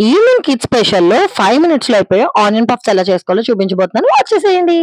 Evening kids స్పెషల్‌లో 5 మినిట్స్‌లో అయిపోయే onion puffs ఎలా చేసుకోవాలో చూపించబోతున్నాను. వచ్చేసేయండి.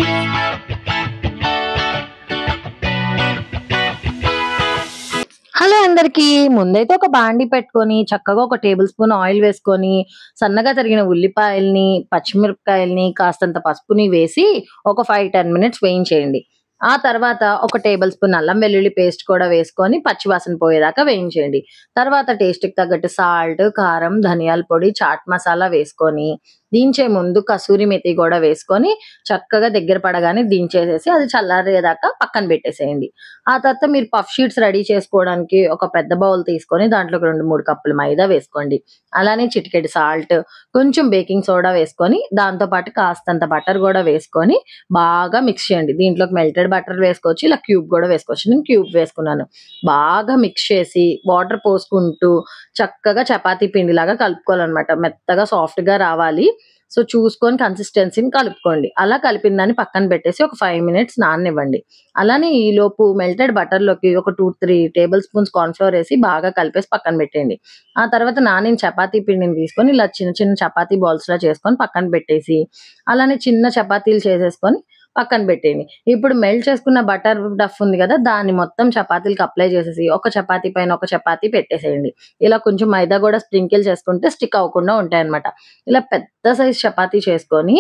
హలో అందరికీ. ముందైతే ఒక బాండీ పెట్టుకొని, చక్కగా ఒక టేబుల్ స్పూన్ ఆయిల్ వేసుకొని, సన్నగా తరిగిన ఉల్లిపాయల్ని, పచ్చిమిరపకాయల్ని, కాస్తంత పసుపుని వేసి ఒక 5, 10 మినిట్స్ వేయించేయండి. ఆ తర్వాత ఒక టేబుల్ స్పూన్ అల్లం వెల్లుల్లి పేస్ట్ కూడా వేసుకొని పచ్చివాసన పోయేదాకా వేయించేయండి. తర్వాత టేస్ట్‌కి తగ్గట్టు సాల్ట్, కారం, ధనియాల పొడి, చాట్ మసాలా వేసుకొని, దించే ముందు కసూరి మెతి గూడా వేసుకొని, చక్కగా దగ్గర పడగానే దించేసేసి అది చల్లారేదాకా పక్కన పెట్టేసేయండి. ఆ తర్వాత మీరు పఫ్ షీట్స్ రెడీ చేసుకోవడానికి ఒక పెద్ద బౌల్ తీసుకొని దాంట్లోకి 2, 3 కప్పులు మైదా వేసుకోండి. అలానే చిటికెడు సాల్ట్, కొంచెం బేకింగ్ సోడా వేసుకొని, దాంతో పాటు కాస్తంత బటర్ గూడా వేసుకొని బాగా మిక్స్ చేయండి. దీంట్లోకి మెల్టెడ్ బటర్ వేసుకోవచ్చు. ఇలా క్యూబ్ గూడా వేసుకోవచ్చు. నేను క్యూబ్ వేసుకున్నాను. బాగా మిక్స్ చేసి వాటర్ పోసుకుంటూ చక్కగా చపాతీ పిండిలాగా కలుపుకోవాలనమాట. మెత్తగా సాఫ్ట్‌గా రావాలి. సో, చూసుకొని కన్సిస్టెన్సీని కలుపుకోండి. అలా కలిపిన దాన్ని పక్కన పెట్టేసి ఒక 5 మినిట్స్ నాననివ్వండి. అలానే ఈలోపు మెల్టెడ్ బటర్‌లోకి ఒక 2, 3 టేబుల్ స్పూన్స్ కార్న్ ఫ్లోర్ ఏసి బాగా కలిపేసి పక్కన పెట్టేయండి. ఆ తర్వాత నానిన చపాతీ పిండిని తీసుకొని ఇలా చిన్న చిన్న చపాతీ బాల్స్‌లా చేసుకొని పక్కన పెట్టేసి, అలానే చిన్న చపాతీలు చేసేసుకొని పక్కన పెట్టేయండి. ఇప్పుడు మెల్ట్ చేసుకున్న బటర్ డఫ్ ఉంది గదా! దాన్ని మొత్తం చపాతీలకి అప్లై చేసేసి, ఒక చపాతీ పైన ఒక చపాతీ పెట్టేసేయండి. ఇలా కొంచెం మైదా గూడా స్ప్రింకిల్ చేసుకుంటే స్టిక్ అవ్వకుండా ఉంటాయన్నమాట. ఇలా పెద్ద సైజ్ చపాతీ చేసుకొని,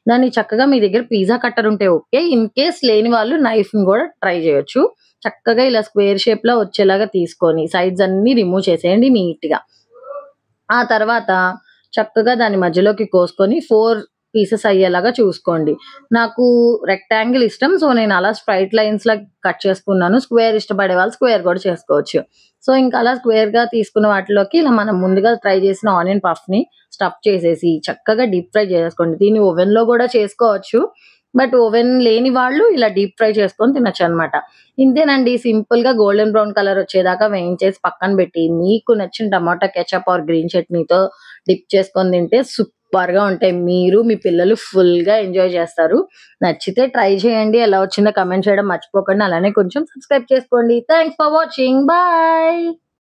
దాన్ని చక్కగా మీ దగ్గర పిజ్జా కట్టర్ ఉంటే ఓకే. ఇన్ కేస్ లేని వాళ్ళు నైఫ్‌ని గూడా ట్రై చేయొచ్చు. చక్కగా ఇలా స్క్వేర్ షేప్‌లో వచ్చేలాగా తీసుకొని, సైడ్స్ అన్నీ రిమూవ్ చేసేయండి నీట్‌గా. ఆ తర్వాత చక్కగా దాన్ని మధ్యలోకి కోసుకొని 4 పీసెస్ అయ్యేలాగా చూసుకోండి. నాకు రెక్టాంగిల్ ఇష్టం. సో, నేను అలా స్ట్రెయిట్ లైన్స్‌లా కట్ చేసుకున్నాను. స్క్వేర్ ఇష్టపడే వాళ్ళు స్క్వేర్ కూడా చేసుకోవచ్చు. సో, ఇంకా అలా స్క్వేర్‌గా తీసుకున్న వాటిలోకి ఇలా మనం ముందుగా ట్రై చేసిన ఆనియన్ పఫ్‌ని స్టఫ్ చేసేసి చక్కగా డీప్ ఫ్రై చేసేసుకోండి. దీన్ని ఓవెన్‌లో కూడా చేసుకోవచ్చు. బట్ ఓవెన్ లేని వాళ్ళు ఇలా డీప్ ఫ్రై చేసుకొని తినొచ్చనమాట. ఇంతేనండి, సింపుల్‌గా గోల్డెన్ బ్రౌన్ కలర్ వచ్చేదాకా వేయించేసి పక్కన పెట్టి, మీకు నచ్చిన టమాటా కెచప్ ఆర్ గ్రీన్ చట్నీతో డిప్ చేసుకొని తింటే సూపర్‌గా ఉంటాయి. మీరు, మీ పిల్లలు ఫుల్‌గా ఎంజాయ్ చేస్తారు. నచ్చితే ట్రై చేయండి. ఎలా వచ్చిందో కామెంట్ చేయడం మర్చిపోకండి. అలానే కొంచెం సబ్స్క్రైబ్ చేసుకోండి. Thanks for watching. బాయ్.